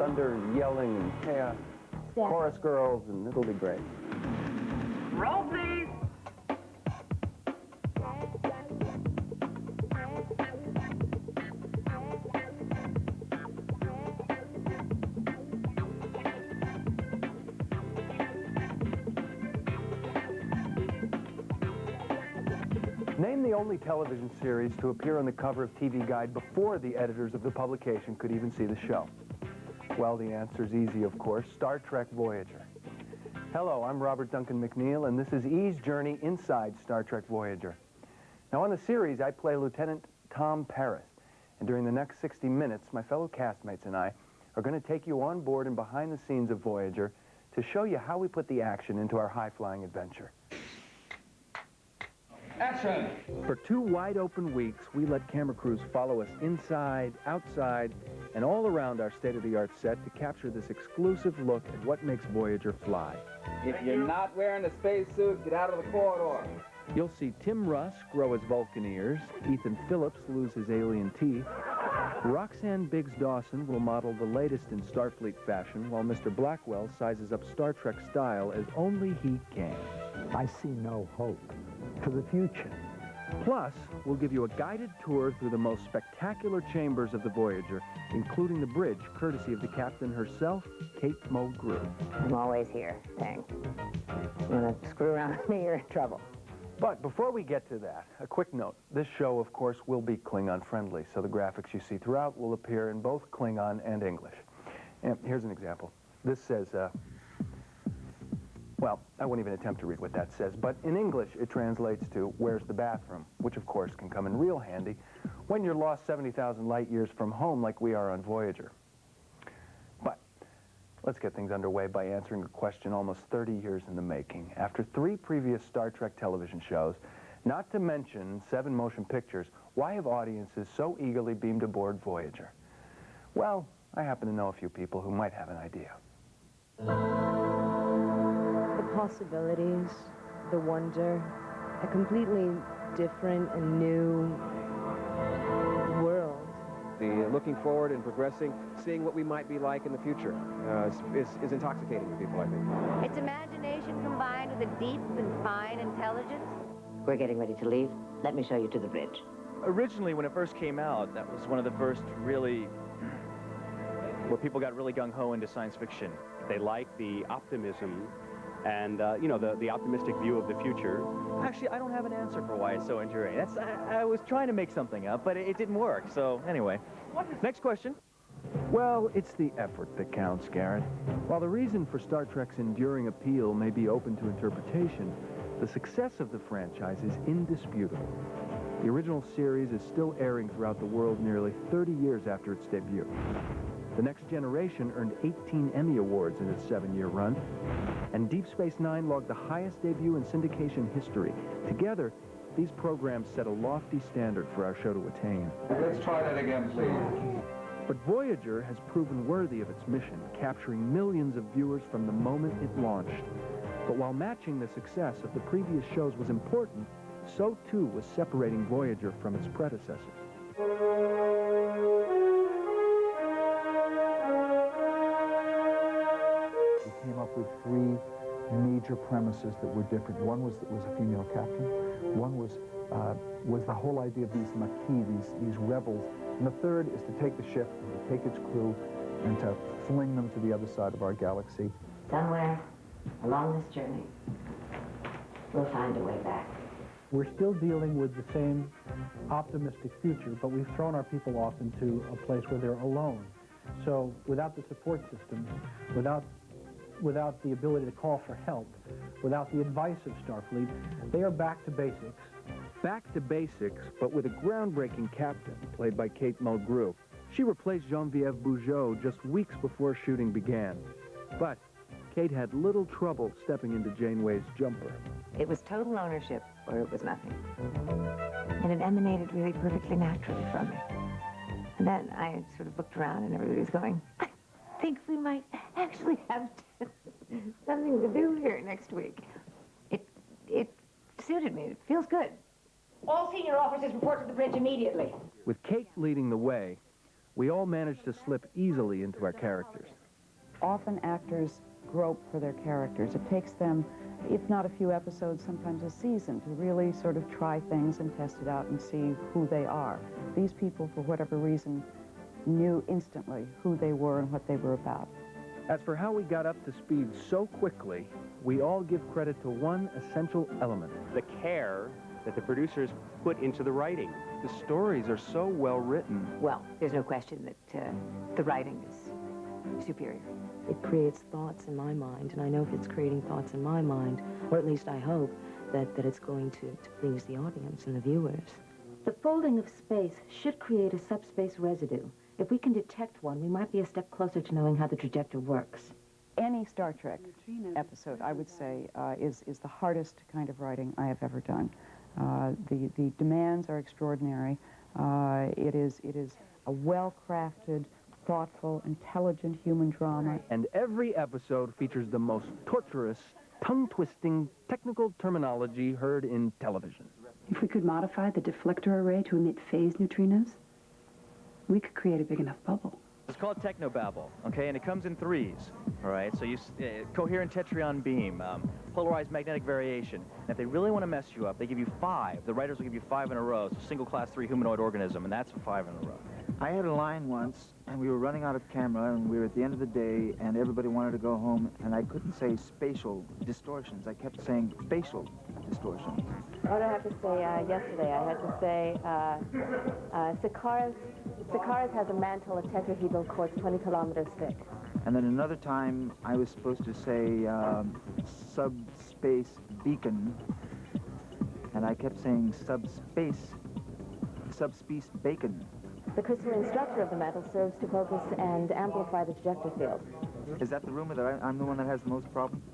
thunder and yelling and chaos. Chorus girls, and it'll be great. Roll, please. Name the only television series to appear on the cover of TV Guide before the editors of the publication could even see the show. Well, the answer's easy, of course. Star Trek Voyager. Hello, I'm Robert Duncan McNeil, and this is E's journey inside Star Trek Voyager. Now, on the series, I play Lieutenant Tom Paris, and during the next 60 minutes, my fellow castmates and I are going to take you on board and behind the scenes of Voyager to show you how we put the action into our high-flying adventure. Action! For 2 wide-open weeks, we let camera crews follow us inside, outside, and all around our state-of-the-art set to capture this exclusive look at what makes Voyager fly. If you're not wearing a spacesuit, get out of the corridor. You'll see Tim Russ grow his Vulcan ears, Ethan Phillips lose his alien teeth, Roxanne Biggs Dawson will model the latest in Starfleet fashion, while Mr. Blackwell sizes up Star Trek style as only he can. I see no hope for the future. Plus, we'll give you a guided tour through the most spectacular chambers of the Voyager, including the bridge, courtesy of the captain herself, Kate Mulgrew. I'm always here, thanks. You want to screw around with me, you're in trouble. But before we get to that, a quick note. This show, of course, will be Klingon-friendly, so the graphics you see throughout will appear in both Klingon and English. And here's an example. This says, well, I won't even attempt to read what that says, but in English it translates to, "Where's the bathroom?" which of course can come in real handy when you're lost 70,000 light years from home like we are on Voyager. But let's get things underway by answering a question almost 30 years in the making. After 3 previous Star Trek television shows, not to mention 7 motion pictures, why have audiences so eagerly beamed aboard Voyager? Well, I happen to know a few people who might have an idea. The possibilities, the wonder, a completely different and new world. The looking forward and progressing, seeing what we might be like in the future is intoxicating to people, I think. It's imagination combined with a deep and fine intelligence. We're getting ready to leave. Let me show you to the bridge. Originally, when it first came out, that was one of the first really, where people got really gung-ho into science fiction. They like the optimism and, you know, the optimistic view of the future. Actually, I don't have an answer for why it's so enduring. I was trying to make something up, but it didn't work. So anyway, next question. Well, it's the effort that counts, Garrett. While the reason for Star Trek's enduring appeal may be open to interpretation, the success of the franchise is indisputable. The original series is still airing throughout the world nearly 30 years after its debut. The Next Generation earned 18 Emmy Awards in its 7-year run, and Deep Space Nine logged the highest debut in syndication history. Together, these programs set a lofty standard for our show to attain. Let's try that again, please. But Voyager has proven worthy of its mission, capturing millions of viewers from the moment it launched. But while matching the success of the previous shows was important, so too was separating Voyager from its predecessors. Came up with 3 major premises that were different. One was that was a female captain. One was the whole idea of these Maquis, these rebels. And the third is to take the ship and to take its crew and to fling them to the other side of our galaxy. Somewhere along this journey, we'll find a way back. We're still dealing with the same optimistic future, but we've thrown our people off into a place where they're alone. So without the support systems, without the ability to call for help, without the advice of Starfleet, they are back to basics. Back to basics, but with a groundbreaking captain, played by Kate Mulgrew. She replaced Geneviève Bujold just weeks before shooting began. But Kate had little trouble stepping into Janeway's jumper. It was total ownership, or it was nothing. And it emanated really perfectly naturally from me. And then I sort of looked around and everybody was going, I think we might actually have something to do here next week. It suited me. It feels good. All senior officers report to the bridge immediately. With Kate leading the way, we all manage to slip easily into our characters. Often actors grope for their characters. It takes them, if not a few episodes, sometimes a season, to really sort of try things and test it out and see who they are. These people, for whatever reason, knew instantly who they were and what they were about. As for how we got up to speed so quickly, we all give credit to one essential element. The care that the producers put into the writing. The stories are so well written. Well, there's no question that the writing is superior. It creates thoughts in my mind, and I know if it's creating thoughts in my mind, or at least I hope, that it's going to please the audience and the viewers. The folding of space should create a subspace residue. If we can detect one, we might be a step closer to knowing how the trajector works. Any Star Trek episode, I would say, is the hardest kind of writing I have ever done. The demands are extraordinary. It is a well-crafted, thoughtful, intelligent human drama. And every episode features the most torturous, tongue-twisting technical terminology heard in television. If we could modify the deflector array to emit phase neutrinos, we could create a big enough bubble. It's called technobabble, okay, and it comes in threes, all right? So you coherent tetryon beam, polarized magnetic variation. And if they really want to mess you up, they give you 5. The writers will give you 5 in a row. So single class 3 humanoid organism, and that's 5 in a row. I had a line once, and we were running out of camera, and we were at the end of the day, and everybody wanted to go home, and I couldn't say spatial distortions. I kept saying spatial distortions. What did I have to say yesterday? I had to say Sakaris has a mantle of tetrahedral quartz 20 kilometers thick. And then another time, I was supposed to say subspace beacon, and I kept saying subspace bacon. The crystalline structure of the mantle serves to focus and amplify the trajector field. Is that the rumor that I'm the one that has the most problems?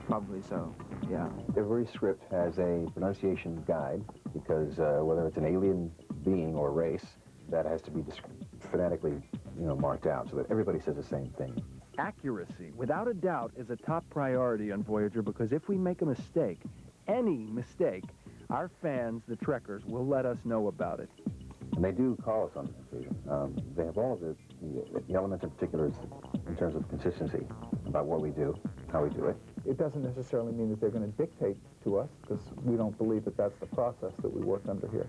Probably so, yeah. Every script has a pronunciation guide because whether it's an alien being or race, that has to be phonetically, marked out so that everybody says the same thing. Accuracy, without a doubt, is a top priority on Voyager because if we make a mistake, any mistake, our fans, the Trekkers, will let us know about it. And they do call us on occasion. They have all the elements in particular in terms of consistency about what we do, how we do it. It doesn't necessarily mean that they're going to dictate to us, because we don't believe that that's the process that we work under here.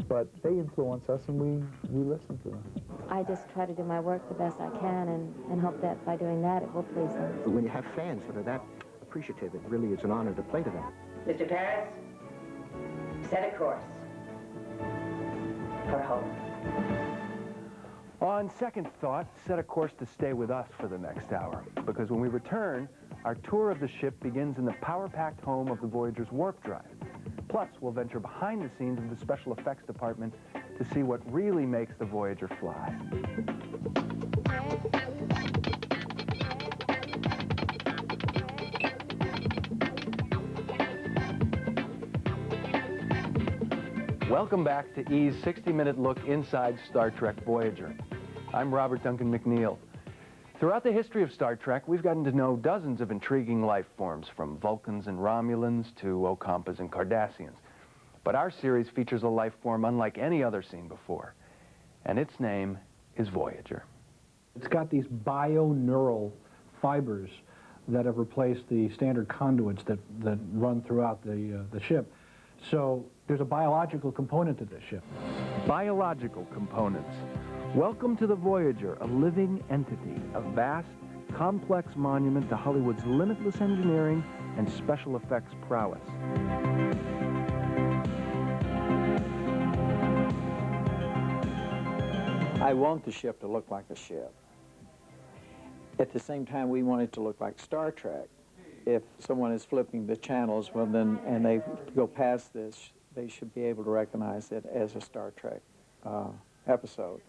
But they influence us, and we listen to them. I just try to do my work the best I can and hope that by doing that it will please them. When you have fans that are that appreciative, it really is an honor to play to them. Mr. Paris, set a course for home. On second thought, set a course to stay with us for the next hour, because when we return, our tour of the ship begins in the power-packed home of the Voyager's warp drive. Plus, we'll venture behind the scenes of the special effects department to see what really makes the Voyager fly. Welcome back to E's 60-minute look inside Star Trek Voyager. I'm Robert Duncan McNeil. Throughout the history of Star Trek, we've gotten to know dozens of intriguing life forms, from Vulcans and Romulans to Ocampas and Cardassians. But our series features a life form unlike any other seen before, and its name is Voyager. It's got these bioneural fibers that have replaced the standard conduits that run throughout the ship. So there's a biological component to this ship. Biological components. Welcome to the Voyager, a living entity, a vast, complex monument to Hollywood's limitless engineering and special effects prowess. I want the ship to look like a ship. At the same time, we want it to look like Star Trek. If someone is flipping the channels, well then, and they go past this, they should be able to recognize it as a Star Trek episode.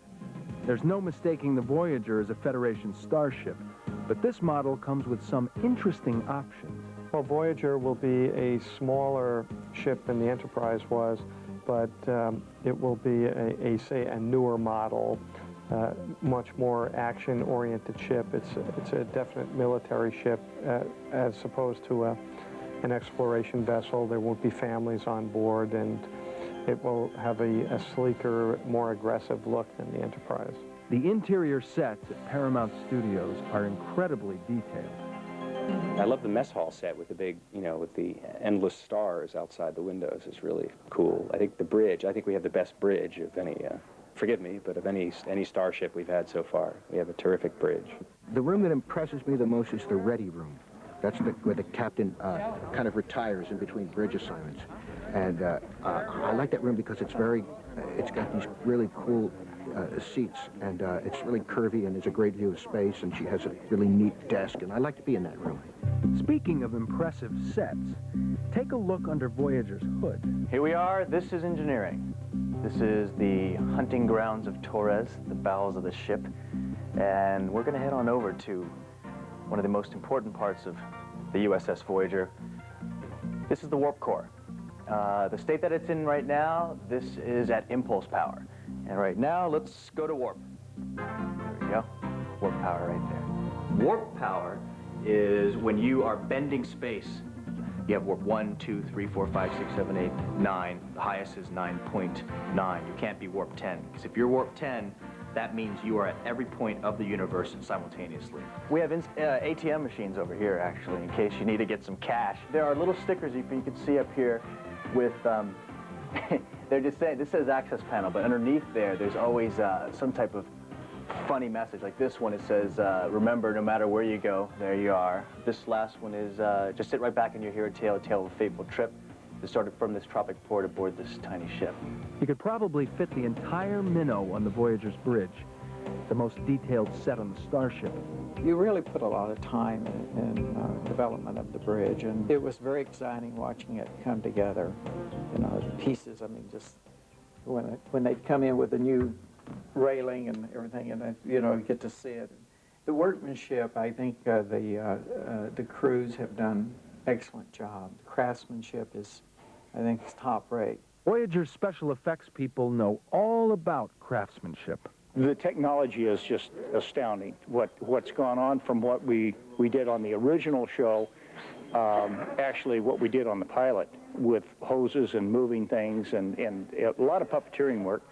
There's no mistaking the Voyager as a Federation starship, but this model comes with some interesting options. Well, Voyager will be a smaller ship than the Enterprise was, but it will be say, a newer model, much more action-oriented ship. It's a definite military ship as opposed to an exploration vessel. There won't be families on board, and It will have a sleeker, more aggressive look than the Enterprise. The interior sets at Paramount Studios are incredibly detailed. I love the mess hall set with the big, you know, with the endless stars outside the windows. It's really cool. I think the bridge, I think we have the best bridge of any, forgive me, but of any starship we've had so far. We have a terrific bridge. The room that impresses me the most is the ready room. That's where the captain kind of retires in between bridge assignments. And I like that room because it's it's got these really cool seats, and it's really curvy, and there's a great view of space, and she has a really neat desk, and I like to be in that room. Speaking of impressive sets, take a look under Voyager's hood. Here we are. This is engineering. This is the hunting grounds of Torres, the bowels of the ship, and we're going to head on over to one of the most important parts of the USS Voyager. This is the warp core. The state that it's in right now, this is at impulse power. And right now, let's go to warp. There we go. Warp power right there. Warp power is when you are bending space. You have warp 1, 2, 3, 4, 5, 6, 7, 8, 9. The highest is 9.9. You can't be warp 10. Because if you're warp 10, that means you are at every point of the universe simultaneously. We have ATM machines over here, actually, in case you need to get some cash. There are little stickers you can see up here with, they're just saying, this says access panel, but underneath there's always some type of funny message. Like this one, it says, remember, no matter where you go, there you are. This last one is, just sit right back and you'll hear a tale of a fateful trip that started from this tropic port aboard this tiny ship. You could probably fit the entire minnow on the Voyager's bridge, the most detailed set on the starship. You really put a lot of time in development of the bridge, and it was very exciting watching it come together. You know, the pieces, I mean, just when they'd come in with a new railing and everything, and you know, you get to see it. The workmanship, I think the crews have done excellent job. The craftsmanship is, I think, is top rate. Voyager's special effects people know all about craftsmanship. The technology is just astounding. What's gone on from what we did on the original show, actually what we did on the pilot with hoses and moving things and a lot of puppeteering work,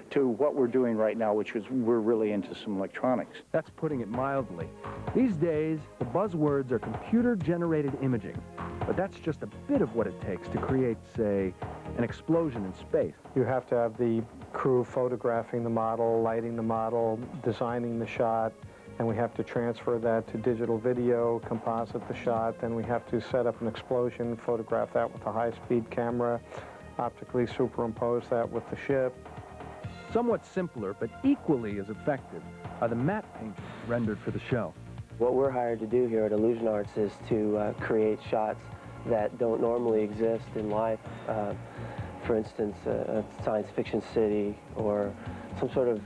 to what we're doing right now, which is we're really into some electronics. That's putting it mildly. These days, the buzzwords are computer-generated imaging, but that's just a bit of what it takes to create, say, an explosion in space. You have to have the crew photographing the model, lighting the model, designing the shot, and we have to transfer that to digital video, composite the shot, then we have to set up an explosion, photograph that with a high-speed camera, optically superimpose that with the ship. Somewhat simpler, but equally as effective, are the matte paintings rendered for the show. What we're hired to do here at Illusion Arts is to create shots that don't normally exist in life. For instance, a science fiction city or some sort of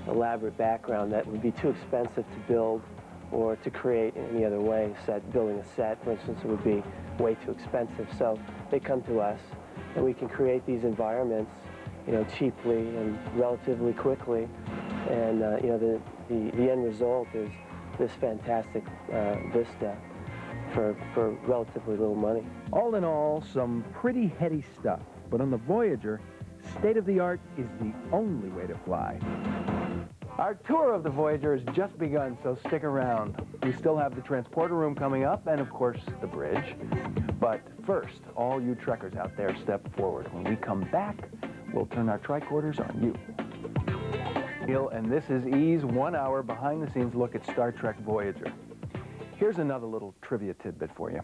elaborate background that would be too expensive to build or to create in any other way. Building a set, for instance, it would be way too expensive. So they come to us, and we can create these environments, you know, cheaply and relatively quickly, and you know, the end result is this fantastic vista for relatively little money. All in all, some pretty heady stuff, but on the Voyager, state-of-the-art is the only way to fly. Our tour of the Voyager has just begun, so stick around. We still have the transporter room coming up, and of course, the bridge. But first, all you trekkers out there, step forward. When we come back, we'll turn our tricorders on you. And this is E's 1 hour behind-the-scenes look at Star Trek Voyager. Here's another little trivia tidbit for you.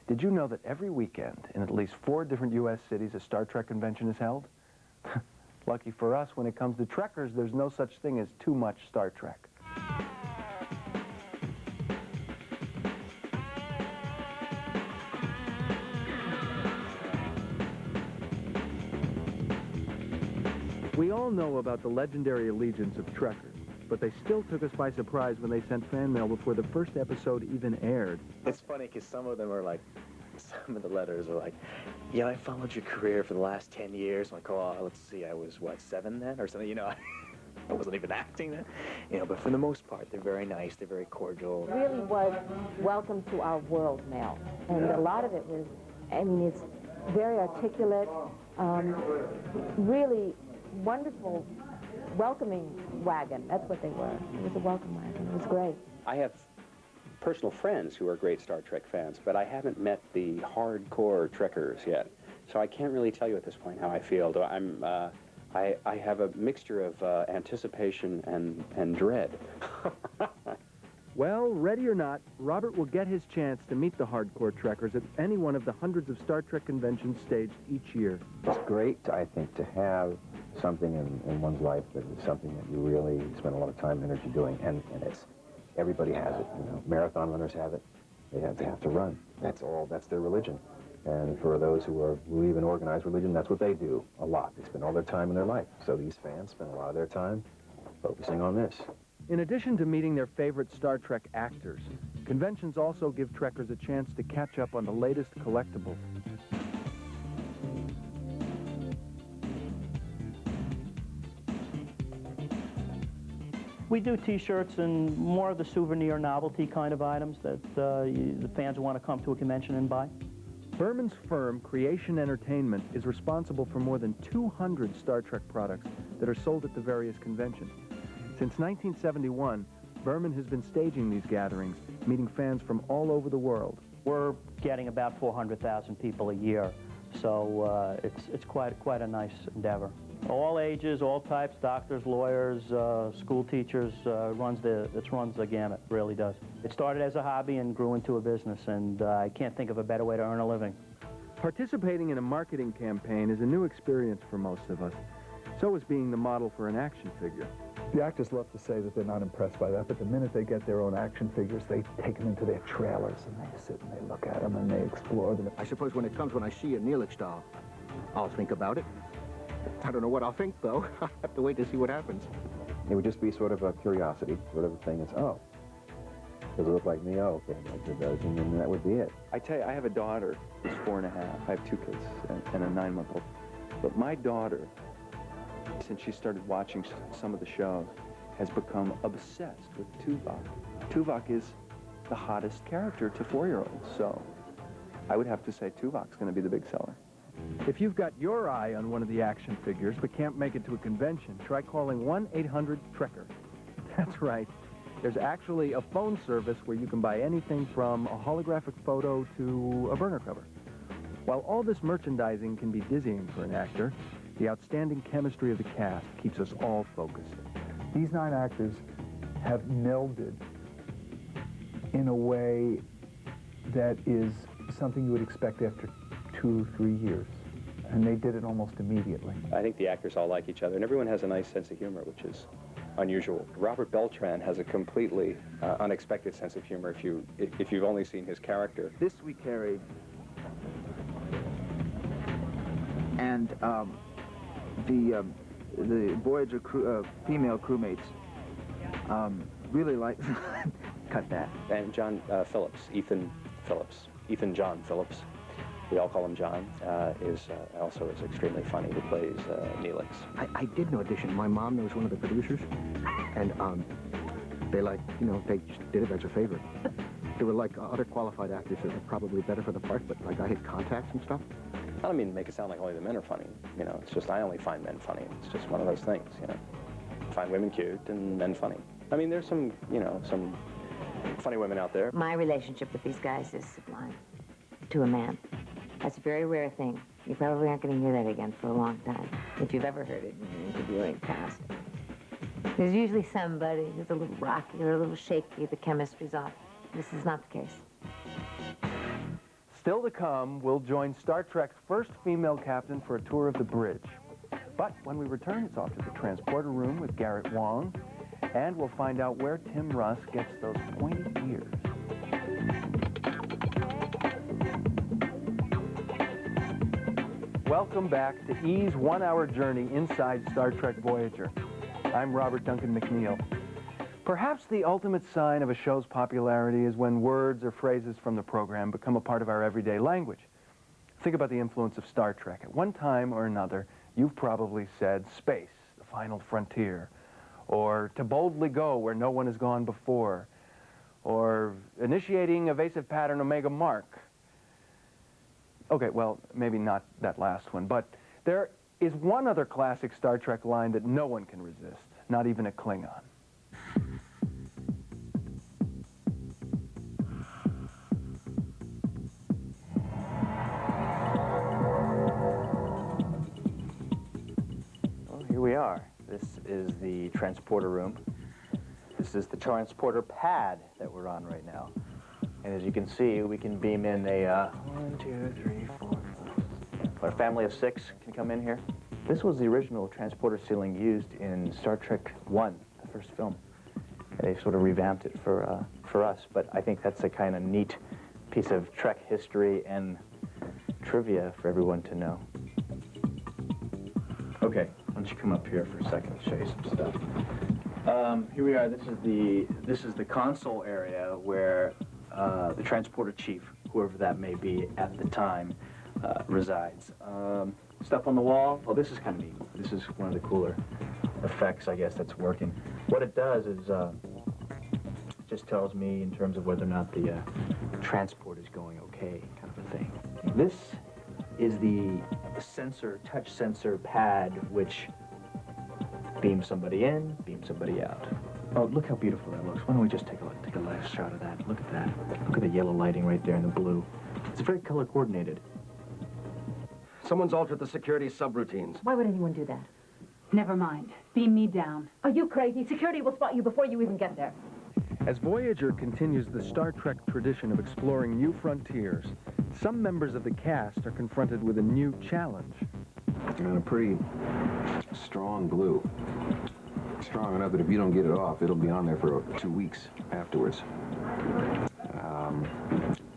Did you know that every weekend, in at least 4 different U.S. cities, a Star Trek convention is held? Lucky for us, when it comes to trekkers, there's no such thing as too much Star Trek. We all know about the legendary allegiance of trekkers, but they still took us by surprise when they sent fan mail before the first episode even aired. It's funny because some of them are like, some of the letters are like, yeah, I followed your career for the last 10 years. I'm like, oh, let's see, I was, what, 7 then? Or something, you know, I wasn't even acting then. You know, but for the most part, they're very nice, they're very cordial. It really was welcome to our world mail. And a lot of it was, I mean, it's very articulate, really wonderful welcoming wagon. That's what they were. It was a welcome wagon. It was great. I have personal friends who are great Star Trek fans, but I haven't met the hardcore Trekkers yet. So I can't really tell you at this point how I feel. I have a mixture of anticipation and dread. Well, ready or not, Robert will get his chance to meet the hardcore Trekkers at any one of the hundreds of Star Trek conventions staged each year. It's great, I think, to have something in one's life that is something that you really spend a lot of time and energy doing, and everybody has it. You know, marathon runners have it. They have to run. That's their religion. And for those who believe in organized religion, that's what they do a lot. They spend all their time in their life. So these fans spend a lot of their time focusing on this. In addition to meeting their favorite Star Trek actors, conventions also give Trekkers a chance to catch up on the latest collectibles. We do T-shirts and more of the souvenir novelty kind of items that the fans want to come to a convention and buy. Berman's firm, Creation Entertainment, is responsible for more than 200 Star Trek products that are sold at the various conventions. Since 1971, Berman has been staging these gatherings, meeting fans from all over the world. We're getting about 400,000 people a year, so it's quite a nice endeavor. All ages, all types, doctors, lawyers, school teachers, it runs the gamut, really does. It started as a hobby and grew into a business, and I can't think of a better way to earn a living. Participating in a marketing campaign is a new experience for most of us. So is being the model for an action figure. The actors love to say that they're not impressed by that, but the minute they get their own action figures, they take them into their trailers, and they sit and they look at them and they explore them. I suppose when I see a Neelix doll, I'll think about it. I don't know what I'll think, though. I'll have to wait to see what happens. It would just be sort of a curiosity, sort of a thing. It's, oh, does it look like me? Oh, okay, it does, and then that would be it. I tell you, I have a daughter who's 4.5. I have 2 kids and a 9-month-old. But my daughter, since she started watching some of the shows, has become obsessed with Tuvok. Tuvok is the hottest character to 4-year-olds, so I would have to say Tuvok's going to be the big seller. If you've got your eye on one of the action figures but can't make it to a convention, try calling 1-800-TREKKER. That's right. There's actually a phone service where you can buy anything from a holographic photo to a burner cover. While all this merchandising can be dizzying for an actor, the outstanding chemistry of the cast keeps us all focused. These 9 actors have melded in a way that is something you would expect after 2-3 years, and they did it almost immediately. I think the actors all like each other, and everyone has a nice sense of humor, which is unusual. Robert Beltran has a completely unexpected sense of humor if you've only seen his character. This we carried, and the Voyager female crewmates really like cut that. And John Phillips, Ethan John Phillips. We all call him John, also is extremely funny, who plays Neelix. I did an audition. My mom knows one of the producers, and they they just did it as a favor. There were like other qualified actors that were probably better for the part, but like I had contacts and stuff. I don't mean to make it sound like only the men are funny. You know, it's just I only find men funny. It's just one of those things, you know. I find women cute and men funny. I mean, there's some funny women out there. My relationship with these guys is sublime. To a man. That's a very rare thing. You probably aren't going to hear that again for a long time, if you've ever heard it in an interviewing cast. There's usually somebody who's a little rocky or a little shaky, the chemistry's off. This is not the case. Still to come, we'll join Star Trek's first female captain for a tour of the bridge. But when we return, it's off to the transporter room with Garrett Wang, and we'll find out where Tim Russ gets those pointy ears. Welcome back to E's 1-hour journey inside Star Trek Voyager. I'm Robert Duncan McNeil. Perhaps the ultimate sign of a show's popularity is when words or phrases from the program become a part of our everyday language. Think about the influence of Star Trek. At one time or another, you've probably said space, the final frontier, or to boldly go where no one has gone before, or initiating evasive pattern Omega Mark. Okay, well, maybe not that last one, but There is one other classic Star Trek line that no one can resist, not even a Klingon. Well, here we are. This is the transporter room. This is the transporter pad that we're on right now. And as you can see, we can beam in a 1, 2, 3, 4, 5. A family of 6 can come in here. This was the original transporter ceiling used in Star Trek I, the first film. They sort of revamped it for us, but I think that's a kind of neat piece of Trek history and trivia for everyone to know. Okay, why don't you come up here for a second and show you some stuff. Here we are. This is the console area where the transporter chief, whoever that may be at the time, resides. Stuff on the wall. Oh, this is kind of neat. This is one of the cooler effects, I guess, that's working. What it does is just tells me in terms of whether or not the transport is going okay, kind of a thing. This is the sensor, touch sensor pad, which beams somebody in, beams somebody out. Oh, look how beautiful that looks. Why don't we just take a live shot of that? Look at that. Look at the yellow lighting right there and the blue. It's very color coordinated. Someone's altered the security subroutines. Why would anyone do that? Never mind. Beam me down. Are you crazy? Security will spot you before you even get there. As Voyager continues the Star Trek tradition of exploring new frontiers, some members of the cast are confronted with a new challenge. And a pretty strong glue. Strong enough that if you don't get it off, it'll be on there for 2 weeks afterwards.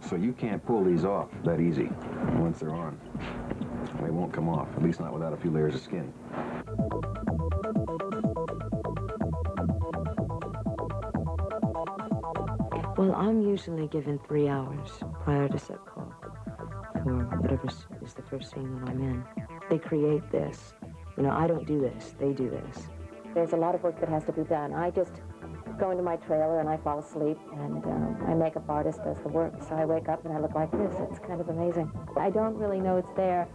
So you can't pull these off that easy once they're on. They won't come off, at least not without a few layers of skin. Well, I'm usually given 3 hours prior to set call for whatever is the first scene that I'm in. They create this. You know, I don't do this. They do this. There's a lot of work that has to be done. I just go into my trailer and I fall asleep, and my makeup artist does the work. So I wake up and I look like this. It's kind of amazing. I don't really know it's there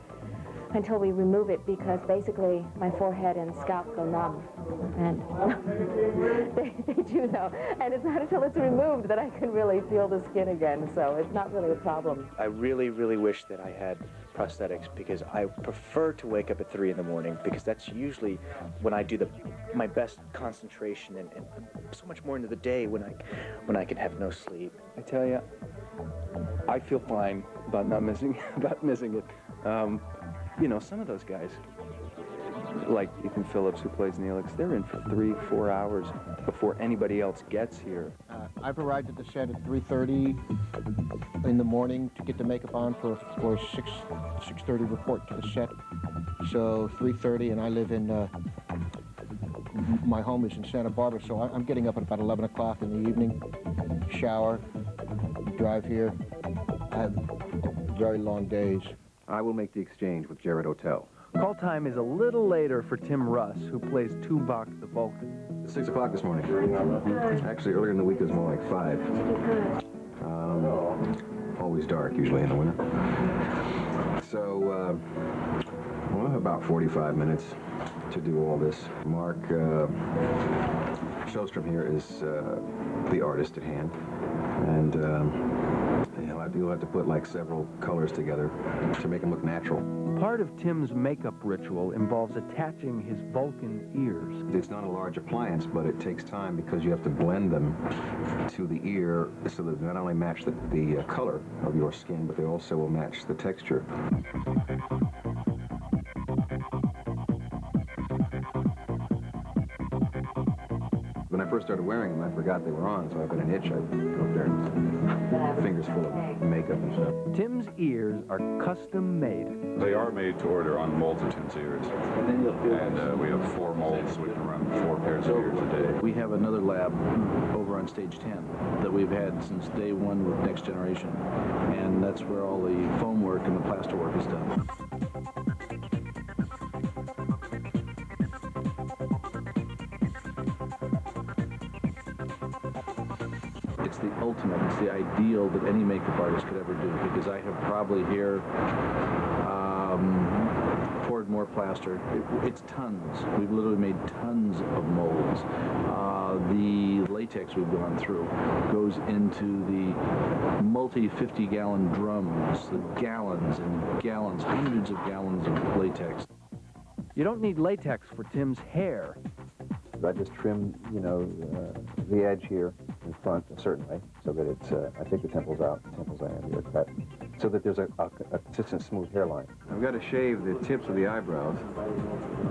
until we remove it, because basically my forehead and scalp go numb. And they do though. And it's not until it's removed that I can really feel the skin again. So it's not really a problem. I really, really wish that I had prosthetics, because I prefer to wake up at 3 in the morning, because that's usually when I do my best concentration and so much more into the day when I can have no sleep. I tell you, I feel fine about not missing it. You know, some of those guys, like Ethan Phillips, who plays Neelix, they're in for 3-4 hours before anybody else gets here. I've arrived at the set at 3:30 in the morning to get the makeup on for 6:30 report to the set. So 3:30, and I live in, my home is in Santa Barbara, so I'm getting up at about 11 o'clock in the evening, shower, drive here. I have very long days. I will make the exchange with Jared O'Tell. Call time is a little later for Tim Russ, who plays Tuvok the Vulcan. 6 o'clock this morning. Actually, earlier in the week it was more like 5. Always dark, usually in the winter. So, well, about 45 minutes to do all this. Mark Showstrom here is the artist at hand, and you'll have to put like several colors together to make them look natural. Part of Tim's makeup ritual involves attaching his Vulcan ears. It's not a large appliance, but it takes time because you have to blend them to the ear so that they not only match the color of your skin, but they also will match the texture. When I first started wearing them, I forgot they were on, so I've got an itch. I go up there and fingers full of makeup and stuff. Tim's ears are custom made. They are made to order on molds of Tim's ears. And we have 4 molds. We can run 4 pairs of ears a day. We have another lab over on stage 10 that we've had since day 1 with Next Generation. And that's where all the foam work and the plaster work is done. It's the ultimate, it's the ideal that any makeup artist could ever do, because I have probably here poured more plaster. It's tons. We've literally made tons of molds. The latex we've gone through goes into the multi-50-gallon drums, the gallons and gallons, hundreds of gallons of latex. You don't need latex for Tim's hair. I just trim, you know, the edge here in front a certain way, so that it's, I take the temples out, the temples I have here cut, so that there's a consistent, smooth hairline. I've got to shave the tips of the eyebrows,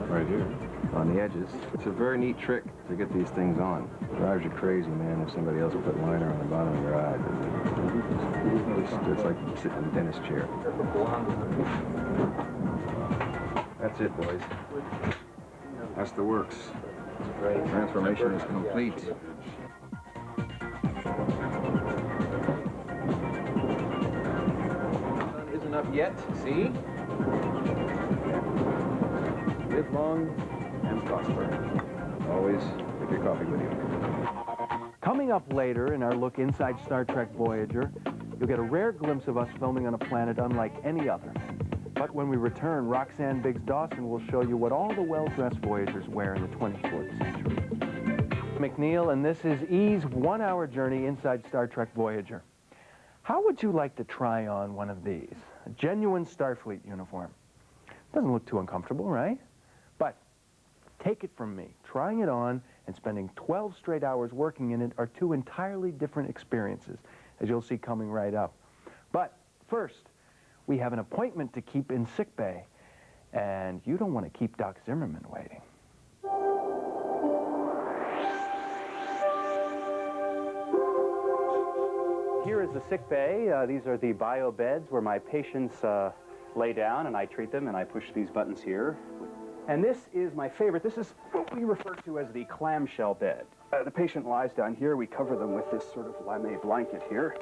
right here, on the edges. It's a very neat trick to get these things on. It drives you crazy, man, if somebody else will put liner on the bottom of your eye. It's like sitting in a dentist chair. That's it, boys. That's the works. Great. Transformation is complete. Sun isn't up yet, see? Live long and prosper. Always take your coffee with you. Coming up later in our look inside Star Trek Voyager, you'll get a rare glimpse of us filming on a planet unlike any other. But when we return, Roxanne Biggs-Dawson will show you what all the well-dressed Voyagers wear in the 24th century. McNeil, and this is E's one-hour journey inside Star Trek Voyager. How would you like to try on one of these? A genuine Starfleet uniform. Doesn't look too uncomfortable, right? But take it from me, trying it on and spending 12 straight hours working in it are two entirely different experiences, as you'll see coming right up. But first, we have an appointment to keep in sickbay, and you don't want to keep Doc Zimmerman waiting. Here is the sickbay. These are the bio beds where my patients lay down, and I treat them, and I push these buttons here. And this is my favorite. This is what we refer to as the clamshell bed. The patient lies down here. We cover them with this sort of lame blanket here,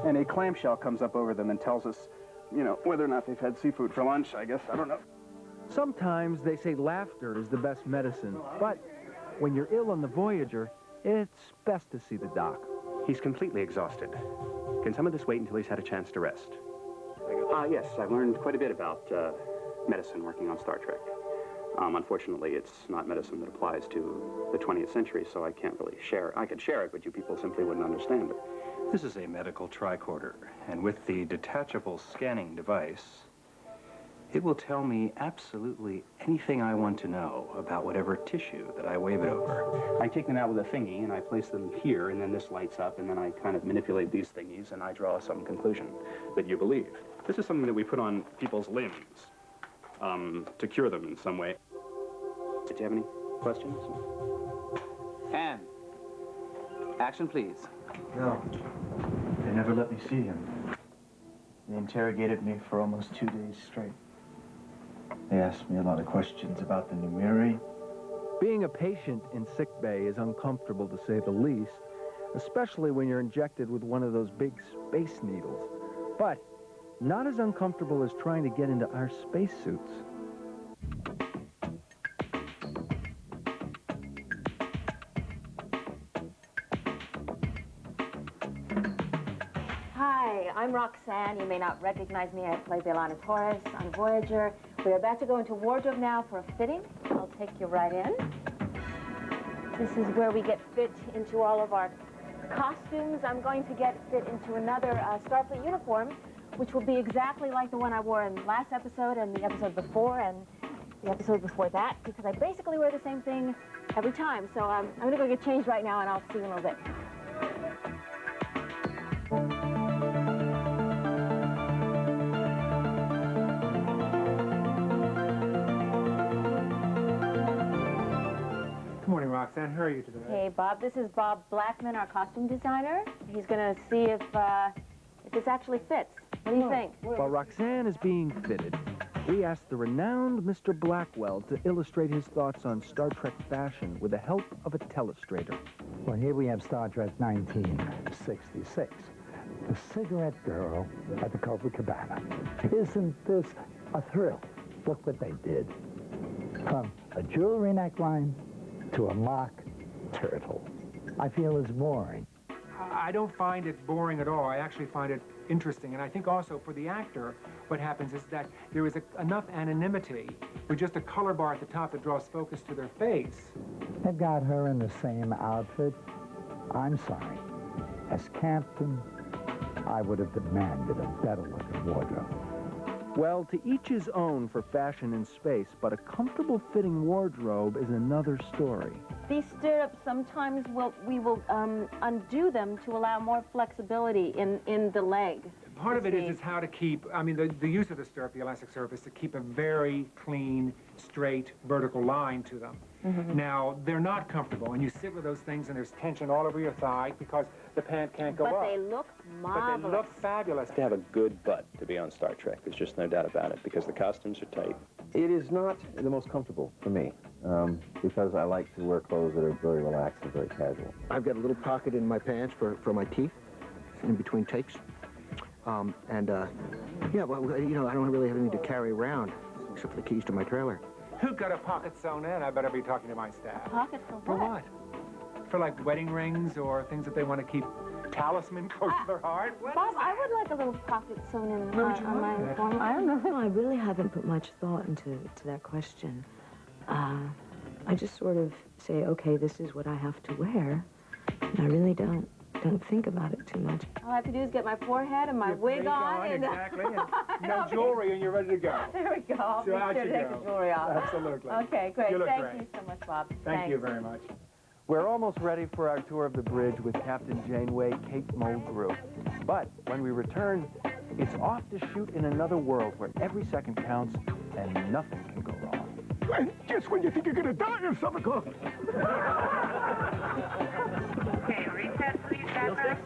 and a clamshell comes up over them and tells us, you know, whether or not they've had seafood for lunch, I guess. I don't know. Sometimes they say laughter is the best medicine, but when you're ill on the Voyager, it's best to see the doc. He's completely exhausted. Can some of this wait until he's had a chance to rest? Yes, I've learned quite a bit about medicine working on Star Trek. Unfortunately, it's not medicine that applies to the 20th century, so I can't really share it. I could share it, but you people simply wouldn't understand it. This is a medical tricorder, and with the detachable scanning device, it will tell me absolutely anything I want to know about whatever tissue that I wave it over. I take them out with a thingy, and I place them here, and then this lights up, and then I kind of manipulate these thingies, and I draw some conclusion that you believe. This is something that we put on people's limbs to cure them in some way. Did you have any questions? And action, please. No, they never let me see him. They interrogated me for almost 2 days straight. They asked me a lot of questions about the Numeri. Being a patient in sickbay is uncomfortable, to say the least, especially when you're injected with one of those big space needles. But not as uncomfortable as trying to get into our spacesuits. Hi, I'm Roxanne. You may not recognize me. I play B'Elanna Torres on Voyager. We're about to go into wardrobe now for a fitting. I'll take you right in. This is where we get fit into all of our costumes. I'm going to get fit into another Starfleet uniform, which will be exactly like the one I wore in the last episode and the episode before and the episode before that, because I basically wear the same thing every time. So I'm going to go get changed right now, and I'll see you in a little bit. Good morning, Roxanne. How are you today? Hey, Bob. This is Bob Blackman, our costume designer. He's going to see if this actually fits. What do you think? While Roxanne is being fitted, we asked the renowned Mr. Blackwell to illustrate his thoughts on Star Trek fashion with the help of a telestrator. Well, here we have Star Trek 1966. The cigarette girl at the Copacabana. Isn't this a thrill? Look what they did. From a jewelry neckline to a mock turtle. I feel it's boring. I don't find it boring at all. I actually find it interesting. And I think also for the actor, what happens is that there is enough anonymity with just a color bar at the top that draws focus to their face. They've got her in the same outfit. I'm sorry. As captain, I would have demanded a better looking wardrobe. Well, to each his own for fashion in space, but a comfortable fitting wardrobe is another story. These stirrups, sometimes we will undo them to allow more flexibility in the leg. Part of it is how to keep, I mean, the use of the stirrup, the elastic stirrup, is to keep a very clean, straight, vertical line to them. Mm-hmm. Now, they're not comfortable, and you sit with those things, and there's tension all over your thigh because the pant can't go up. But they look marvelous. But they look fabulous. To have a good butt to be on Star Trek, there's just no doubt about it, because the costumes are tight. It is not the most comfortable for me, because I like to wear clothes that are very relaxed and very casual. I've got a little pocket in my pants for my teeth, in between takes. Yeah, well, you know, I don't really have anything to carry around, except for the keys to my trailer. Who got a pocket sewn in? I better be talking to my staff. Pocket for what? For what? For like wedding rings or things that they want to keep talisman close to their heart? What Bob, I would like a little pocket sewn in Where would you on my like it? uniform. I don't know. No, I really haven't put much thought into that question. I just sort of say, okay, this is what I have to wear. And I really don't think about it too much. All I have to do is get my forehead and my wig on. And exactly. And no jewelry, and you're ready to go. There we go. I'll So be out sure you to take go. the jewelry off. Absolutely. Okay, great. You look Thank great. you so much, Bob. Thank you very much. We're almost ready for our tour of the bridge with Captain Janeway, Cape Mulgrew. But when we return, it's off to shoot in another world where every second counts and nothing can go wrong. Just when you think you're gonna die of something. Okay, reset, please, background.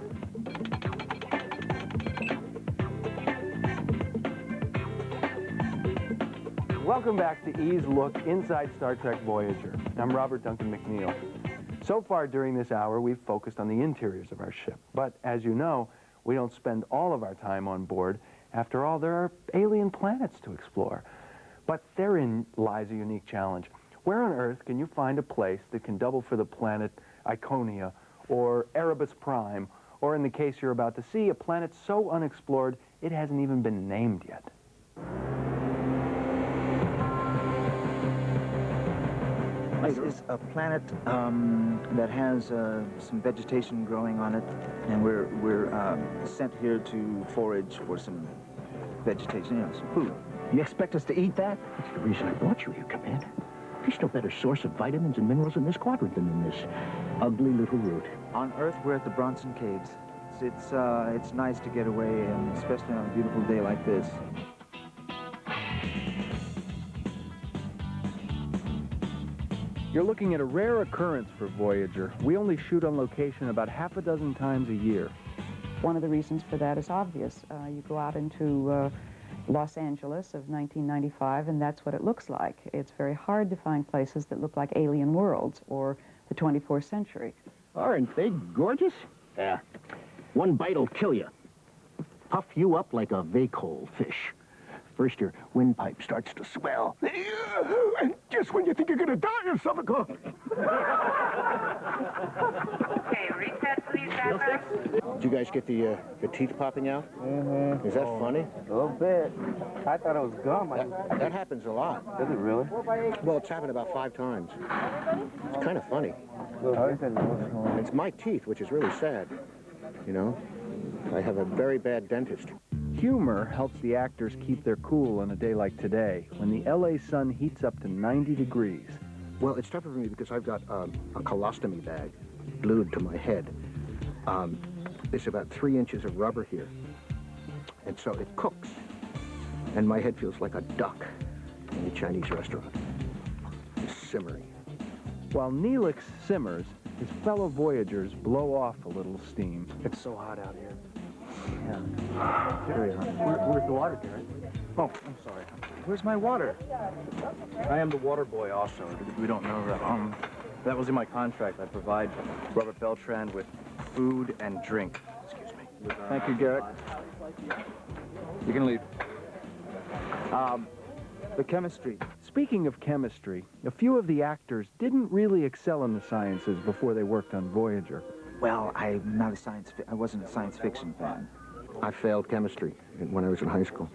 Welcome back to E's Look Inside Star Trek Voyager. I'm Robert Duncan McNeil. So far during this hour, we've focused on the interiors of our ship. But as you know, we don't spend all of our time on board. After all, there are alien planets to explore. But therein lies a unique challenge. Where on Earth can you find a place that can double for the planet Iconia or Erebus Prime, or in the case you're about to see, a planet so unexplored it hasn't even been named yet? This is a planet that has some vegetation growing on it, and we're sent here to forage for some vegetation, you know, some food. You expect us to eat that? That's the reason I brought you here, Commander. There's no better source of vitamins and minerals in this quadrant than in this ugly little root. On Earth, we're at the Bronson Caves. It's nice to get away, and especially on a beautiful day like this. You're looking at a rare occurrence for Voyager. We only shoot on location about half a dozen times a year. One of the reasons for that is obvious. You go out into Los Angeles of 1995, and that's what it looks like. It's very hard to find places that look like alien worlds or the 24th century. Aren't they gorgeous? Yeah. One bite'll kill you. Puff you up like a vacole fish. First, your windpipe starts to swell. And just when you think you're gonna die of something. Okay, reset, please, background. Did you guys get the teeth popping out? Mm-hmm. Is that funny? A little bit. I thought it was gum. That happens a lot. Does it really? Well, it's happened about 5 times. It's kind of funny. It's my teeth, which is really sad. You know, I have a very bad dentist. Humor helps the actors keep their cool on a day like today, when the LA sun heats up to 90 degrees. Well, it's tougher for me because I've got a colostomy bag glued to my head. There's about 3 inches of rubber here. And so it cooks. And my head feels like a duck in a Chinese restaurant. It's simmering. While Neelix simmers, his fellow Voyagers blow off a little steam. It's so hot out here. Yeah. Very hot. Where's the water, Garrett? Oh, I'm sorry. Where's my water? I am the water boy also. We don't know that. That was in my contract. I provide Robert Beltran with food and drink. Excuse me. Thank you, Garrett. You can leave. The chemistry. Speaking of chemistry, a few of the actors didn't really excel in the sciences before they worked on Voyager. Well, I wasn't a science fiction fan. I failed chemistry when I was in high school,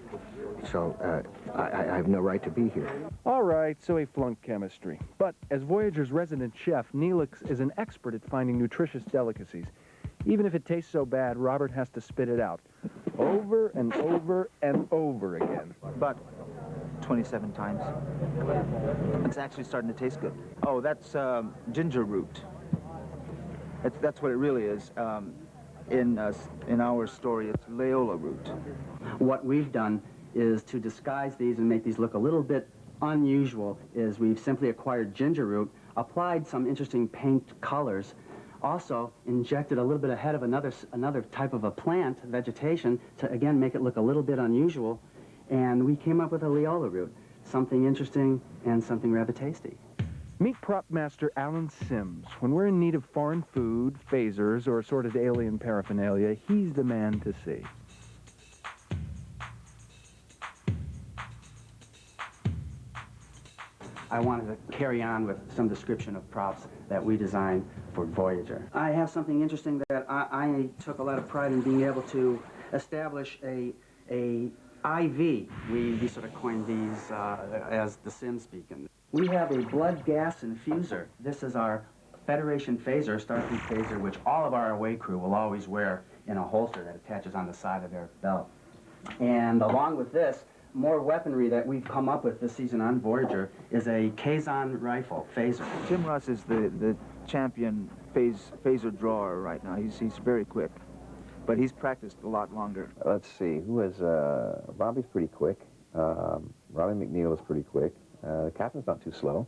so I have no right to be here. All right, so he flunked chemistry. But as Voyager's resident chef, Neelix is an expert at finding nutritious delicacies. Even if it tastes so bad, Robert has to spit it out over and over and over again. But 27 times. It's actually starting to taste good. Oh, that's ginger root. That's what it really is. In our story, it's Leola root. What we've done is to disguise these and make these look a little bit unusual is we've simply acquired ginger root, applied some interesting paint colors, also injected a little bit ahead of another type of a plant, vegetation, to again make it look a little bit unusual, and we came up with a Leola root, something interesting and something rather tasty. Meet prop master Alan Sims. When we're in need of foreign food, phasers, or assorted alien paraphernalia, he's the man to see. I wanted to carry on with some description of props that we designed for Voyager. I have something interesting that I took a lot of pride in being able to establish a IV. We sort of coined these as the Sims beacon. We have a blood gas infuser. This is our Federation phaser, Starfleet phaser, which all of our away crew will always wear in a holster that attaches on the side of their belt. And along with this, more weaponry that we've come up with this season on Voyager is a Kazon rifle phaser. Tim Russ is the champion phaser drawer right now. He's very quick, but he's practiced a lot longer. Let's see, who is, Robbie's pretty quick. Robbie McNeil is pretty quick. The captain's not too slow.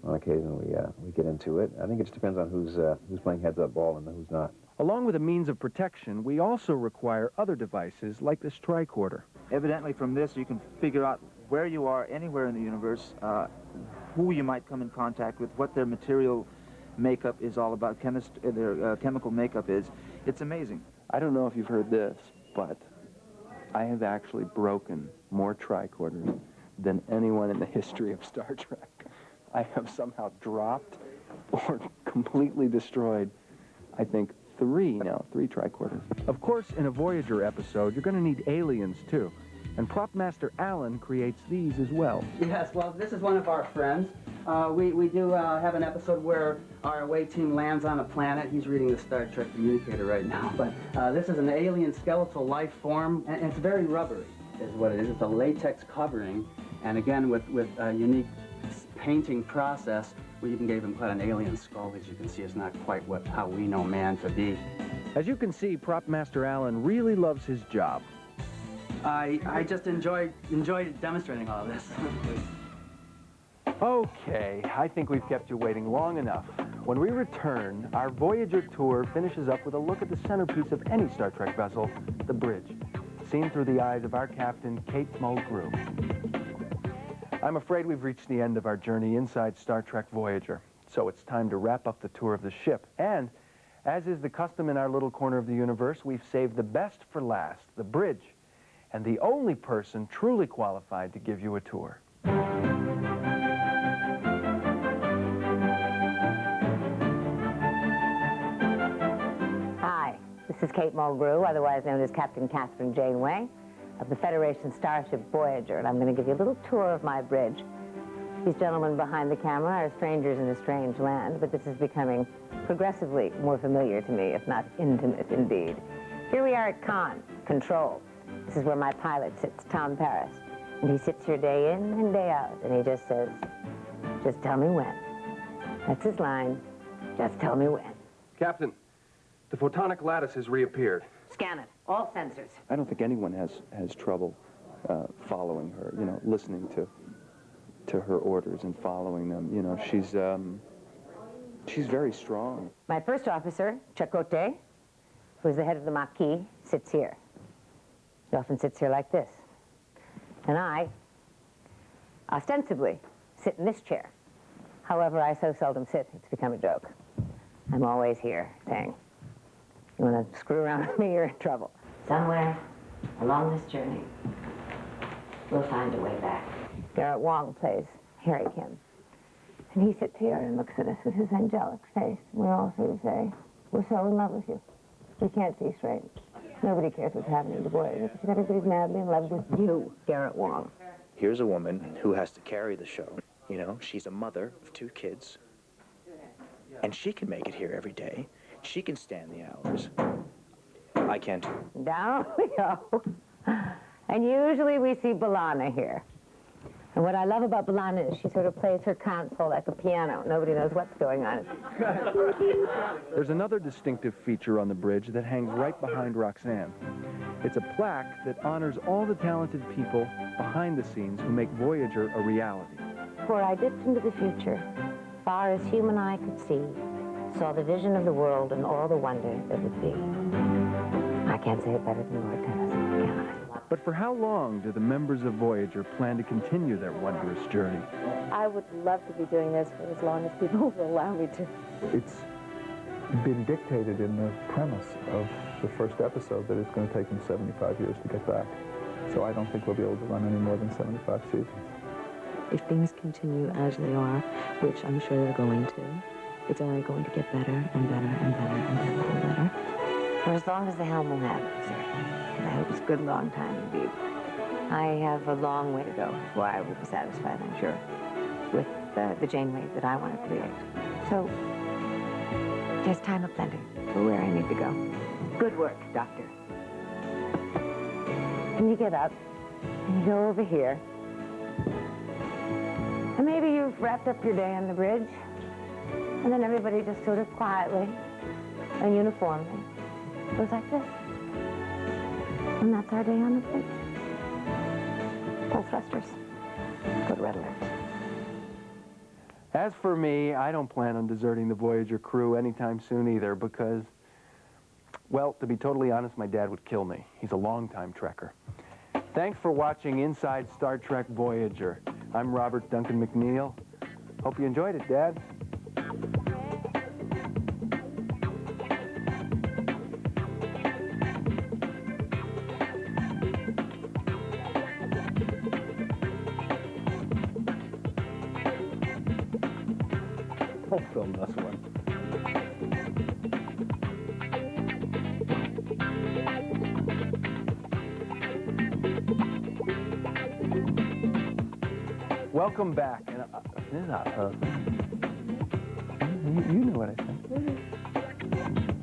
On occasion, we get into it. I think it just depends on who's playing heads-up ball and who's not. Along with a means of protection, we also require other devices like this tricorder. Evidently, from this, you can figure out where you are anywhere in the universe, who you might come in contact with, what their material makeup is all about, their chemical makeup is. It's amazing. I don't know if you've heard this, but I have actually broken more tricorders than anyone in the history of Star Trek. I have somehow dropped or completely destroyed, I think, three tricorders. Of course, in a Voyager episode, you're going to need aliens, too. And prop master Alan creates these as well. Yes, well, this is one of our friends. We do have an episode where our away team lands on a planet. He's reading the Star Trek communicator right now. But this is an alien skeletal life form, and it's very rubbery, is what it is. It's a latex covering, and again, with a unique painting process, we even gave him quite an alien skull. As you can see, it's not quite how we know man to be. As you can see, prop master Alan really loves his job. I just enjoy demonstrating all of this. Okay, I think we've kept you waiting long enough. When we return, our Voyager tour finishes up with a look at the centerpiece of any Star Trek vessel, the bridge, seen through the eyes of our captain, Kate Mulgrew. I'm afraid we've reached the end of our journey inside Star Trek Voyager, so it's time to wrap up the tour of the ship. And, as is the custom in our little corner of the universe, we've saved the best for last, the bridge, and the only person truly qualified to give you a tour. Hi, this is Kate Mulgrew, otherwise known as Captain Catherine Janeway, of the Federation starship Voyager, and I'm going to give you a little tour of my bridge. These gentlemen behind the camera are strangers in a strange land, but this is becoming progressively more familiar to me, if not intimate indeed. Here we are at Con, Control. This is where my pilot sits, Tom Paris. And he sits here day in and day out, and he just says, just tell me when. That's his line, just tell me when. Captain, the photonic lattice has reappeared. Scan it, all sensors. I don't think anyone has trouble following her, listening to her orders and following them. She's very strong. My first officer, Chakotay, who's the head of the Maquis, sits here. He often sits here like this. And I, ostensibly, sit in this chair. However, I so seldom sit, it's become a joke. I'm always here saying, you want to screw around with me, you're in trouble. Somewhere along this journey, we'll find a way back. Garrett Wong plays Harry Kim. And he sits here and looks at us with his angelic face. And we all sort of say, We're so in love with you. We can't see straight. Nobody cares what's happening to Voyager because everybody's madly in love with you, Garrett Wong. Here's a woman who has to carry the show. You know, she's a mother of 2 kids. And she can make it here every day. She can stand the hours. I can't. Down we go. And usually we see B'Elanna here. And what I love about B'Elanna is she sort of plays her console like a piano. Nobody knows what's going on. There's another distinctive feature on the bridge that hangs right behind Roxanne. It's a plaque that honors all the talented people behind the scenes who make Voyager a reality. For I dipped into the future, far as human eye could see, saw the vision of the world and all the wonder that would be. I can't say it better than Lord Tennyson, can I? But for how long do the members of Voyager plan to continue their wondrous journey? I would love to be doing this for as long as people will allow me to. It's been dictated in the premise of the first episode that it's going to take them 75 years to get back. So I don't think we'll be able to run any more than 75 seasons. If things continue as they are, which I'm sure they're going to, it's only going to get better and better and better and better and better. For as long as the helm will have it, sir. And I hope it's a good long time indeed. I have a long way to go before I will be satisfied, I'm sure, with the Janeway that I want to create. So, there's time aplenty for where I need to go. Good work, Doctor. And you get up, and you go over here, and maybe you've wrapped up your day on the bridge, and then everybody just sort of quietly and uniformly goes like this. And that's our day on the bridge. Full thrusters. Good red alert. As for me, I don't plan on deserting the Voyager crew anytime soon either because, well, to be totally honest, my dad would kill me. He's a longtime Trekker. Thanks for watching Inside Star Trek Voyager. I'm Robert Duncan McNeil. Hope you enjoyed it, Dad. We'll film this one. Welcome back. And, you know what I said.